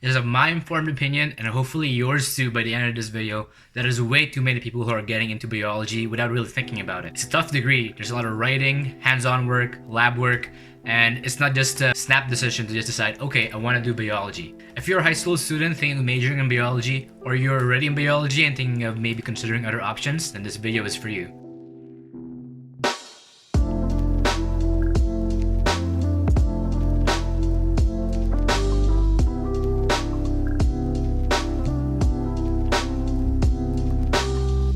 It is of my informed opinion, and hopefully yours too by the end of this video, that there's way too many people who are getting into biology without really thinking about it. It's a tough degree. There's a lot of writing, hands-on work, lab work, and it's not just a snap decision to just decide, okay, I want to do biology. If you're a high school student thinking of majoring in biology, or you're already in biology and thinking of maybe considering other options, then this video is for you.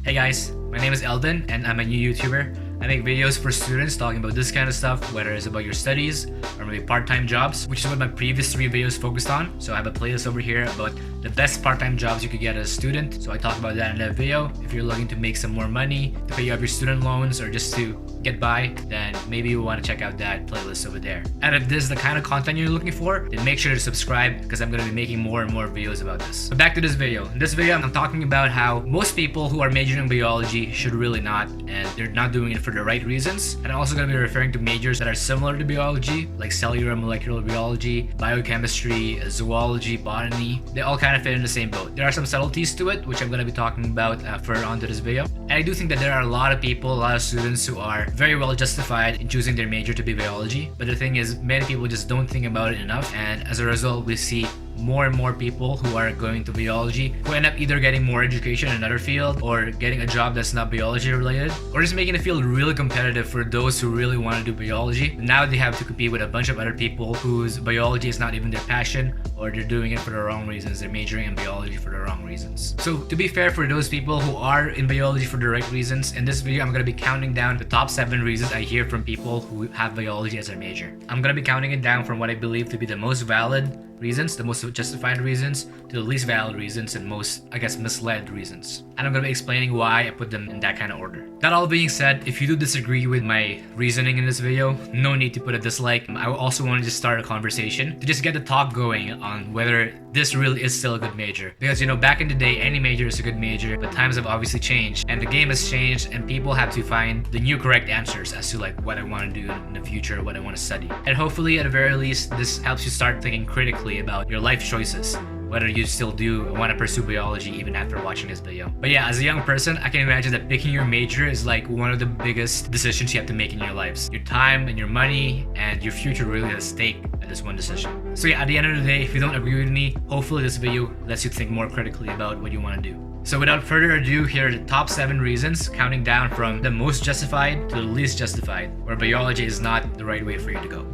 Hey guys, my name is Eldon and I'm a new YouTuber. I make videos for students talking about this kind of stuff, whether it's about your studies or maybe part-time jobs, which is what my previous 3 videos focused on. So I have a playlist over here about the best part-time jobs you could get as a student. So I talk about that in that video. If you're looking to make some more money, to pay off your student loans, or just to get by, then maybe you want to check out that playlist over there. And if this is the kind of content you're looking for, then make sure to subscribe because I'm going to be making more and more videos about this. But back to this video. In this video, I'm talking about how most people who are majoring in biology should really not, and they're not doing it for the right reasons. And I'm also going to be referring to majors that are similar to biology, like cellular and molecular biology, biochemistry, zoology, botany. They all kind of fit in the same boat. There are some subtleties to it, which I'm going to be talking about further on to this video. And I do think that there are a lot of people, a lot of students who are very well justified in choosing their major to be biology. But the thing is, many people just don't think about it enough. And as a result, we see more and more people who are going to biology who end up either getting more education in another field or getting a job that's not biology related, or just making the field really competitive for those who really want to do biology. Now they have to compete with a bunch of other people whose biology is not even their passion, or they're doing it for the wrong reasons. They're majoring in biology for the wrong reasons. So to be fair, for those people who are in biology for the right reasons, in this video I'm going to be counting down the top 7 reasons I hear from people who have biology as their major. I'm going to be counting it down from what I believe to be the most valid reasons, the most justified reasons, to the least valid reasons, and most, I guess, misled reasons. And I'm going to be explaining why I put them in that kind of order. That all being said, if you do disagree with my reasoning in this video, no need to put a dislike. I also want to just start a conversation to just get the talk going on whether this really is still a good major. Because, you know, back in the day, any major is a good major, but times have obviously changed, and the game has changed, and people have to find the new correct answers as to like what I want to do in the future, what I want to study. And hopefully, at the very least, this helps you start thinking critically about your life choices, whether you still do want to pursue biology even after watching this video. But yeah, as a young person, I can imagine that picking your major is like one of the biggest decisions you have to make in your lives. Your time and your money and your future really at stake at this one decision. So yeah, at the end of the day, if you don't agree with me, hopefully this video lets you think more critically about what you want to do. So without further ado, here are the top 7 reasons, counting down from the most justified to the least justified, where biology is not the right way for you to go.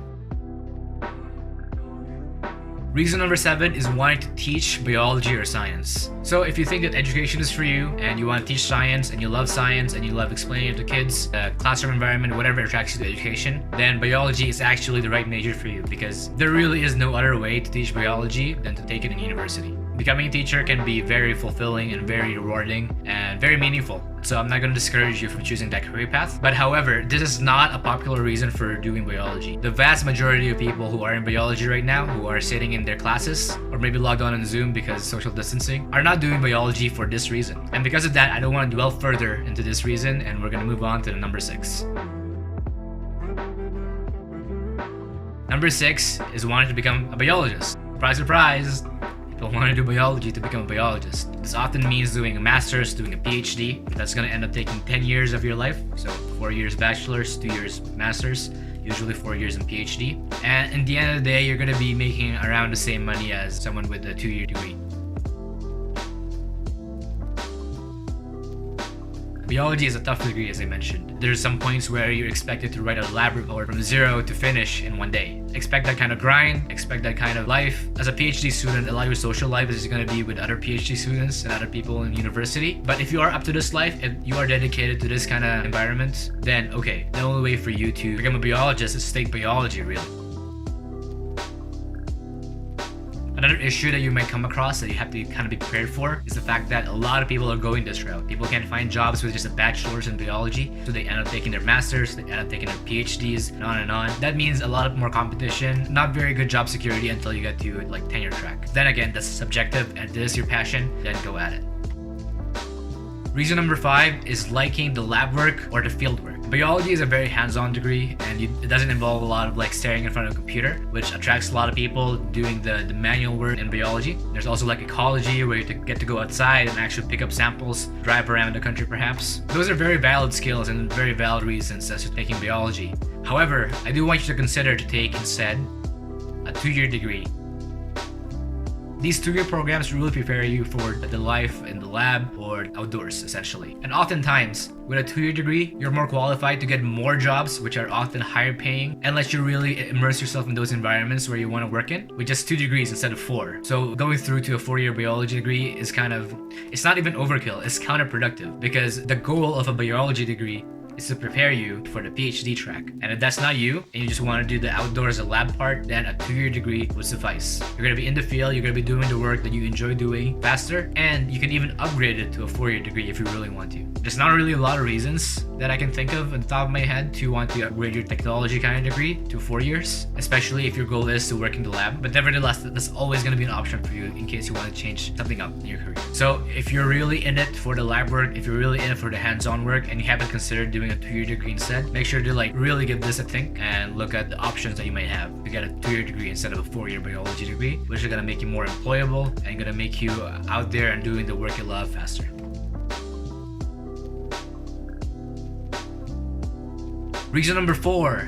Reason number 7 is wanting to teach biology or science. So if you think that education is for you and you want to teach science and you love science and you love explaining it to kids, classroom environment, whatever attracts you to education, then biology is actually the right major for you, because there really is no other way to teach biology than to take it in university. Becoming a teacher can be very fulfilling and very rewarding and very meaningful. So I'm not going to discourage you from choosing that career path. But however, this is not a popular reason for doing biology. The vast majority of people who are in biology right now, who are sitting in their classes or maybe logged on Zoom because social distancing, are not doing biology for this reason. And because of that, I don't want to dwell further into this reason, and we're going to move on to the number 6. Number 6 is wanting to become a biologist. Surprise, surprise! People want to do biology to become a biologist. This often means doing a master's, doing a PhD. That's going to end up taking 10 years of your life. So 4 years bachelor's, 2 years master's, usually 4 years in PhD. And in the end of the day, you're going to be making around the same money as someone with a 2-year degree. Biology is a tough degree, as I mentioned. There's some points where you're expected to write a lab report from 0 to finish in 1 day. Expect that kind of grind, expect that kind of life. As a PhD student, a lot of your social life is going to be with other PhD students and other people in university. But if you are up to this life, if you are dedicated to this kind of environment, then okay, the only way for you to become a biologist is to take biology, really. Another issue that you might come across that you have to kind of be prepared for is the fact that a lot of people are going this route. People can't find jobs with just a bachelor's in biology, so they end up taking their masters, they end up taking their PhDs, and on and on. That means a lot more competition, not very good job security until you get to like tenure track. Then again, that's subjective, and if this is your passion, then go at it. Reason number 5 is liking the lab work or the field work. Biology is a very hands-on degree, and it doesn't involve a lot of like staring in front of a computer, which attracts a lot of people doing the manual work in biology. There's also like ecology, where you get to go outside and actually pick up samples, drive around the country perhaps. Those are very valid skills and very valid reasons as to taking biology. However, I do want you to consider to take instead a 2-year degree. These 2-year programs really prepare you for the life in the lab or outdoors, essentially. And oftentimes, with a 2-year degree, you're more qualified to get more jobs, which are often higher paying, unless you really immerse yourself in those environments where you want to work in, with just 2 degrees instead of 4. So going through to a 4-year biology degree is it's not even overkill, it's counterproductive, because the goal of a biology degree is to prepare you for the PhD track. And if that's not you, and you just want to do the outdoors, the lab part, then a 2-year degree would suffice. You're going to be in the field, you're going to be doing the work that you enjoy doing faster, and you can even upgrade it to a 4-year degree if you really want to. There's not really a lot of reasons that I can think of on the top of my head to want to upgrade your technology kind of degree to 4 years, especially if your goal is to work in the lab. But nevertheless, that's always going to be an option for you in case you want to change something up in your career. So if you're really in it for the lab work, if you're really in it for the hands-on work, and you haven't considered doing a 2-year degree instead, make sure to really give this a think and look at the options that you might have to get a 2-year degree instead of a 4-year biology degree, which are going to make you more employable and going to make you out there and doing the work you love faster. Reason number 4.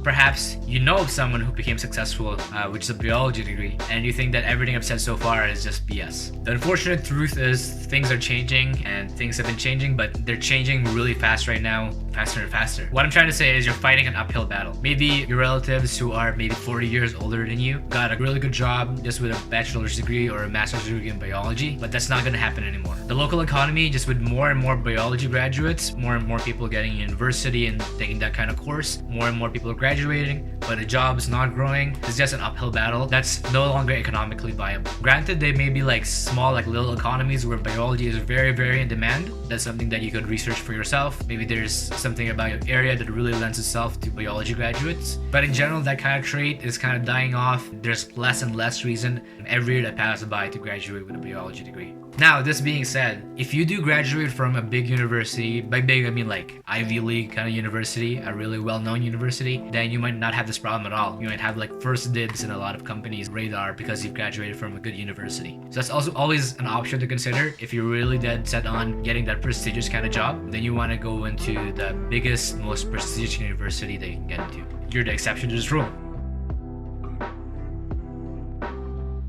Perhaps you know of someone who became successful, which is a biology degree, and you think that everything I've said so far is just BS. The unfortunate truth is things are changing, and things have been changing, but they're changing really fast right now, faster and faster. What I'm trying to say is you're fighting an uphill battle. Maybe your relatives who are maybe 40 years older than you got a really good job just with a bachelor's degree or a master's degree in biology, but that's not going to happen anymore. The local economy, just with more and more biology graduates, more and more people getting university and taking that kind of course, more and more people are graduating, but the job is not growing. It's just an uphill battle that's no longer economically viable. Granted, they may be like small, like little economies where biology is very, very in demand. That's something that you could research for yourself. Maybe there's something about your area that really lends itself to biology graduates. But in general, that kind of trait is kind of dying off. There's less and less reason every year that passes by to graduate with a biology degree. Now, this being said, if you do graduate from a big university, by big I mean like Ivy League kind of university, a really well-known university, then you might not have this problem at all. You might have like first dibs in a lot of companies' radar because you've graduated from a good university. So that's also always an option to consider. If you're really dead set on getting that prestigious kind of job, then you want to go into the biggest, most prestigious university that you can get into. You're the exception to this rule.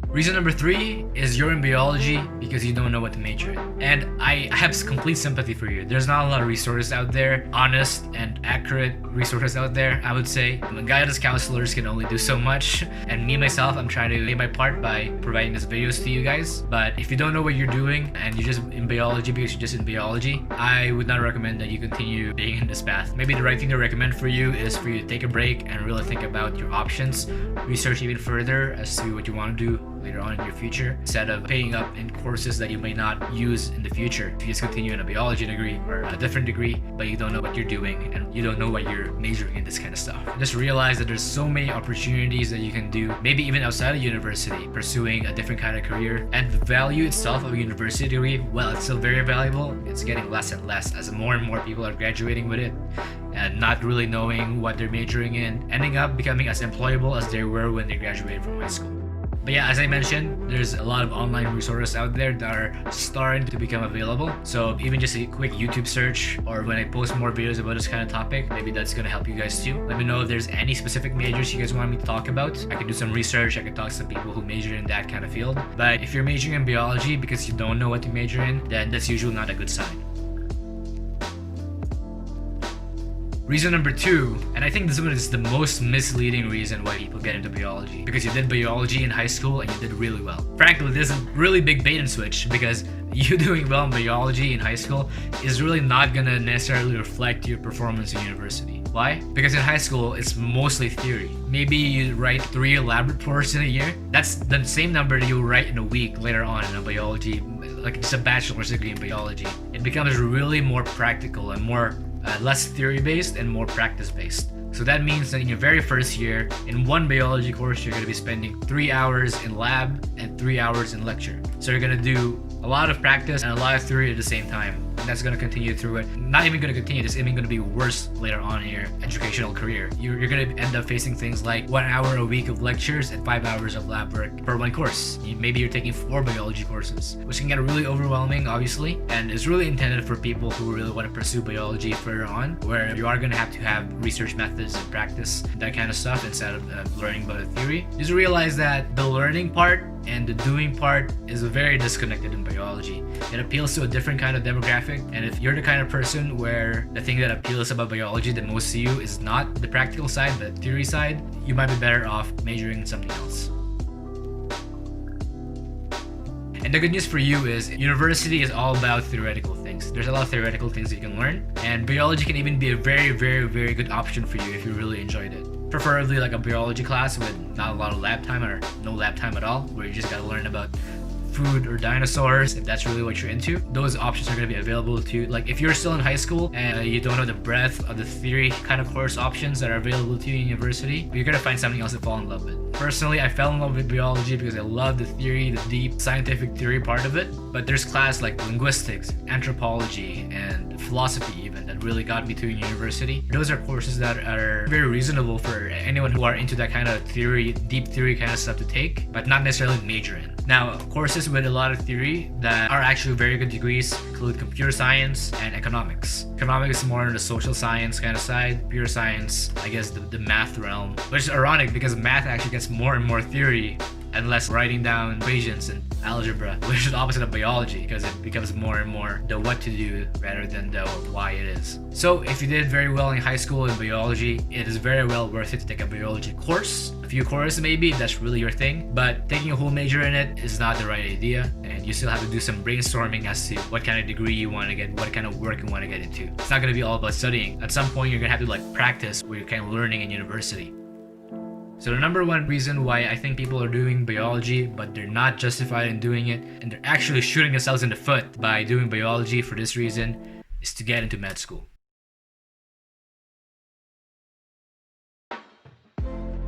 Reason number 3 is you're in biology because you don't know what to major in. And I have complete sympathy for you. There's not a lot of resources out there, honest and accurate resources out there, I would say. Guidance counselors can only do so much. And me, myself, I'm trying to play my part by providing these videos to you guys. But if you don't know what you're doing and you're just in biology because you're just in biology, I would not recommend that you continue being in this path. Maybe the right thing to recommend for you is for you to take a break and really think about your options, research even further as to what you want to do later on in your future, instead of paying up in courses that you may not use in the future. If you just continue in a biology degree or a different degree, but you don't know what you're doing and you don't know what you're majoring in, this kind of stuff. Just realize that there's so many opportunities that you can do, maybe even outside of university, pursuing a different kind of career. And the value itself of a university degree, well, it's still very valuable. It's getting less and less as more and more people are graduating with it and not really knowing what they're majoring in, ending up becoming as employable as they were when they graduated from high school. But yeah, as I mentioned, there's a lot of online resources out there that are starting to become available. So even just a quick YouTube search, or when I post more videos about this kind of topic, maybe that's going to help you guys too. Let me know if there's any specific majors you guys want me to talk about. I can do some research, I can talk to some people who major in that kind of field. But if you're majoring in biology because you don't know what to major in, then that's usually not a good sign. Reason number 2, and I think this one is the most misleading reason why people get into biology, because you did biology in high school and you did really well. Frankly, this is a really big bait and switch, because you doing well in biology in high school is really not gonna necessarily reflect your performance in university. Why? Because in high school, it's mostly theory. Maybe you write 3 lab reports in a year. That's the same number that you'll write in a week later on in a biology, like it's a bachelor's degree in biology. It becomes really more practical and more less theory-based and more practice-based. So that means that in your very first year, in one biology course, you're going to be spending 3 hours in lab and 3 hours in lecture. So you're going to do A lot of practice and a lot of theory at the same time. And that's going to continue through it. Not even going to continue, it's even going to be worse later on in your educational career. You're going to end up facing things like 1 hour a week of lectures and 5 hours of lab work per one course. Maybe you're taking 4 biology courses, which can get really overwhelming, obviously, and is really intended for people who really want to pursue biology further on, where you are going to have research methods and practice, that kind of stuff, instead of learning about the theory. Just realize that the learning part and the doing part is very disconnected in biology. It appeals to a different kind of demographic, and if you're the kind of person where the thing that appeals about biology the most to you is not the practical side, but the theory side, you might be better off majoring in something else. And the good news for you is university is all about theoretical things. There's a lot of theoretical things that you can learn, and biology can even be a very, very, very good option for you if you really enjoyed it. Preferably like a biology class with not a lot of lab time or no lab time at all, where you just gotta learn about food or dinosaurs, if that's really what you're into. Those options are going to be available to you. Like if you're still in high school and you don't know the breadth of the theory kind of course options that are available to you in university, you're going to find something else to fall in love with. Personally, I fell in love with biology because I love the theory, the deep scientific theory part of it. But there's class like linguistics, anthropology, and philosophy even that really got me to university. Those are courses that are very reasonable for anyone who are into that kind of theory, deep theory kind of stuff to take, but not necessarily major in. Now, courses with a lot of theory that are actually very good degrees include computer science and economics. Economics is more on the social science kind of side. Computer science, I guess, the math realm, which is ironic because math actually gets more and more theory and less writing down equations and algebra, which is the opposite of biology because it becomes more and more the what to do rather than the why it is. So if you did very well in high school in biology, it is very well worth it to take a biology course. A few courses maybe, if that's really your thing, but taking a whole major in it is not the right idea, and you still have to do some brainstorming as to what kind of degree you want to get, what kind of work you want to get into. It's not going to be all about studying. At some point, you're going to have to like practice what you're kind of learning in university. So the number one reason why I think people are doing biology but they're not justified in doing it, and they're actually shooting themselves in the foot by doing biology for this reason, is to get into med school.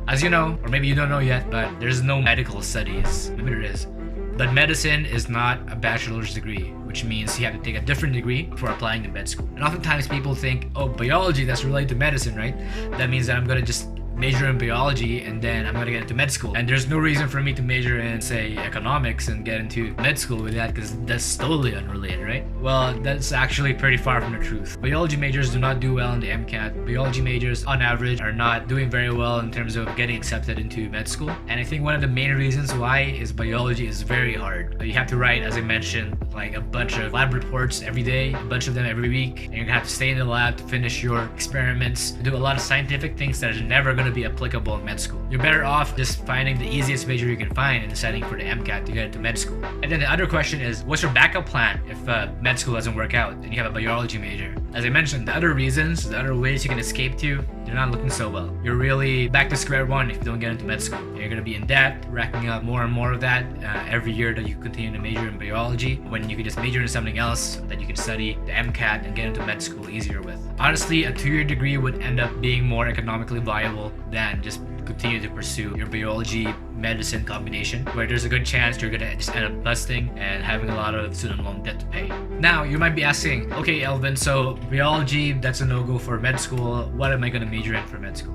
As you know, or maybe you don't know yet, but there's no medical studies. Maybe there is. But medicine is not a bachelor's degree, which means you have to take a different degree for applying to med school. And oftentimes people think, oh, biology, that's related to medicine, right? That means that I'm gonna just major in biology and then I'm gonna get into med school. And there's no reason for me to major in, say, economics and get into med school with that because that's totally unrelated, right? Well, that's actually pretty far from the truth. Biology majors do not do well in the MCAT. Biology majors, on average, are not doing very well in terms of getting accepted into med school. And I think one of the main reasons why is biology is very hard. You have to write, as I mentioned, like a bunch of lab reports every day, a bunch of them every week, and you're gonna have to stay in the lab to finish your experiments, do a lot of scientific things that are never gonna be applicable in med school. You're better off just finding the easiest major you can find and deciding for the MCAT to get into med school. And then the other question is, what's your backup plan if med school doesn't work out and you have a biology major? As I mentioned, the other reasons, the other ways you can escape to, they're not looking so well. You're really back to square one if you don't get into med school. You're gonna be in debt, racking up more and more of that every year that you continue to major in biology, when you can just major in something else that you can study the MCAT and get into med school easier with. Honestly, a 2-year degree would end up being more economically viable than just continue to pursue your biology medicine combination, where there's a good chance you're gonna just end up busting and having a lot of student loan debt to pay. Now, you might be asking, okay, Elvin, so biology, that's a no-go for med school. What am I gonna major in for med school?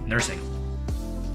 Nursing.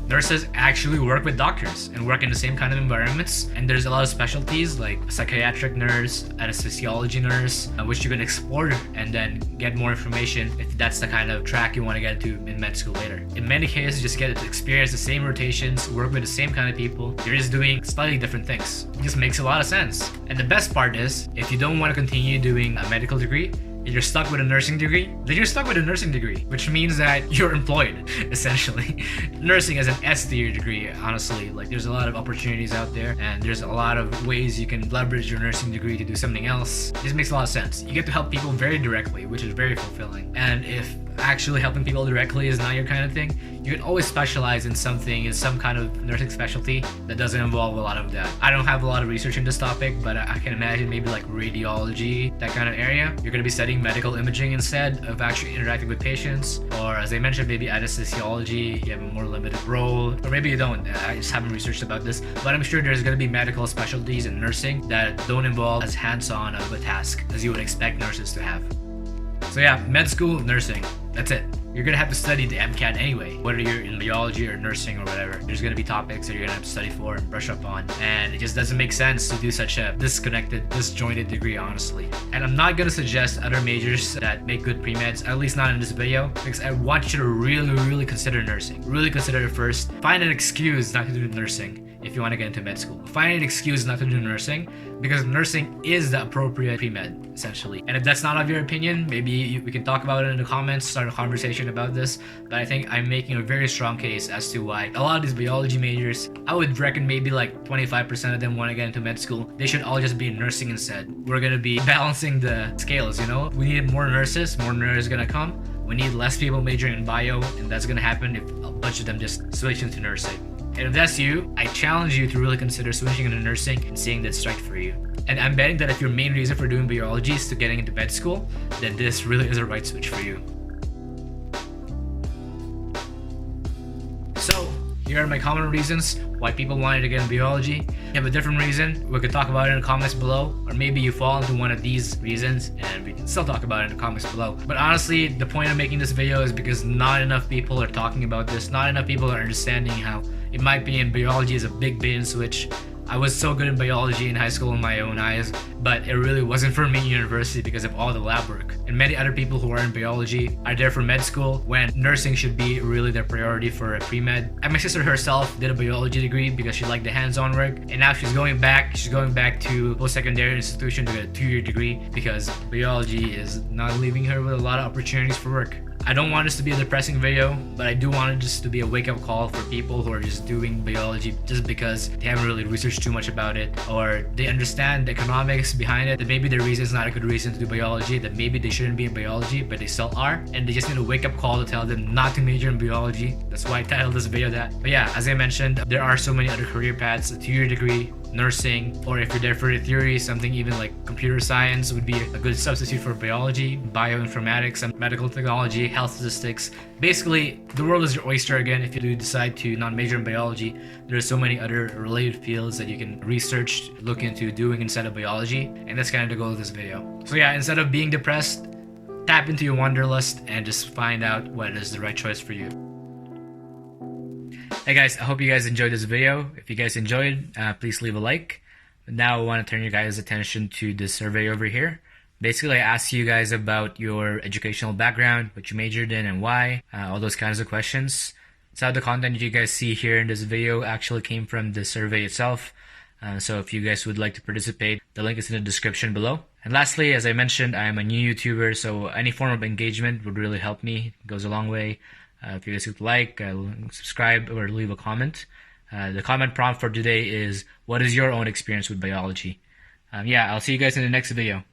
Nurses actually work with doctors and work in the same kind of environments, and there's a lot of specialties like a psychiatric nurse, anesthesiology nurse, which you can explore and then get more information if that's the kind of track you want to get into in med school later. In many cases, you just get to experience the same rotations, work with the same kind of people. You're just doing slightly different things. It just makes a lot of sense. And the best part is, if you don't want to continue doing a medical degree, you're stuck with a nursing degree, then you're stuck with a nursing degree, which means that you're employed, essentially. Nursing is an S-tier degree, honestly. Like, there's a lot of opportunities out there, and there's a lot of ways you can leverage your nursing degree to do something else. This makes a lot of sense. You get to help people very directly, which is very fulfilling. And if actually helping people directly is not your kind of thing, you can always specialize in something, in some kind of nursing specialty that doesn't involve a lot of that. I don't have a lot of research in this topic, but I can imagine maybe like radiology, that kind of area. You're gonna be studying medical imaging instead of actually interacting with patients. Or as I mentioned, maybe anesthesiology, you have a more limited role. Or maybe you don't, I just haven't researched about this. But I'm sure there's gonna be medical specialties in nursing that don't involve as hands-on of a task as you would expect nurses to have. So yeah, med school, nursing, that's it. You're gonna have to study the MCAT anyway, whether you're in biology or nursing or whatever. There's gonna be topics that you're gonna have to study for and brush up on, and it just doesn't make sense to do such a disconnected, disjointed degree, honestly. And I'm not gonna suggest other majors that make good pre-meds, at least not in this video, because I want you to really consider nursing. Really consider it first. Find an excuse not to do nursing if you want to get into med school. Find an excuse not to do nursing, because nursing is the appropriate pre-med, essentially. And if that's not of your opinion, maybe we can talk about it in the comments, start a conversation about this. But I think I'm making a very strong case as to why a lot of these biology majors, I would reckon maybe like 25% of them want to get into med school. They should all just be in nursing instead. We're gonna be balancing the scales, you know? We need more nurses gonna come. We need less people majoring in bio, and that's gonna happen if a bunch of them just switch into nursing. And if that's you, I challenge you to really consider switching into nursing and seeing that's right for you. And I'm betting that if your main reason for doing biology is to getting into med school, then this really is a right switch for you. So, here are my common reasons why people wanted to get into biology. If you have a different reason, we could talk about it in the comments below, or maybe you fall into one of these reasons and we can still talk about it in the comments below. But honestly, the point of making this video is because not enough people are talking about this, not enough people are understanding how, in my opinion, biology is a big bait and switch. I was so good in biology in high school in my own eyes, but it really wasn't for me in university because of all the lab work. And many other people who are in biology are there for med school when nursing should be really their priority for a pre-med. And my sister herself did a biology degree because she liked the hands-on work, and now she's going back to post-secondary institution to get a 2-year degree because biology is not leaving her with a lot of opportunities for work. I don't want this to be a depressing video, but I do want it just to be a wake-up call for people who are just doing biology just because they haven't really researched too much about it, or they understand the economics behind it, that maybe their reason is not a good reason to do biology, that maybe they shouldn't be in biology, but they still are, and they just need a wake-up call to tell them not to major in biology. That's why I titled this video that. But yeah, as I mentioned, there are so many other career paths, a 2-year degree, nursing, or if you're there for the theory, something even like computer science would be a good substitute for biology, bioinformatics, and medical technology, health statistics. Basically, the world is your oyster again if you do decide to not major in biology. There are so many other related fields that you can research, look into doing instead of biology, and that's kind of the goal of this video. So yeah, instead of being depressed, tap into your wanderlust and just find out what is the right choice for you. Hey guys, I hope you guys enjoyed this video. If you guys enjoyed, please leave a like. Now I want to turn your guys' attention to this survey over here. Basically, I asked you guys about your educational background, what you majored in and why, all those kinds of questions. Some of the content you guys see here in this video actually came from the survey itself. So if you guys would like to participate, the link is in the description below. And lastly, as I mentioned, I am a new YouTuber, so any form of engagement would really help me. It goes a long way. If you guys would like, subscribe or leave a comment. The comment prompt for today is, what is your own experience with biology? Yeah, I'll see you guys in the next video.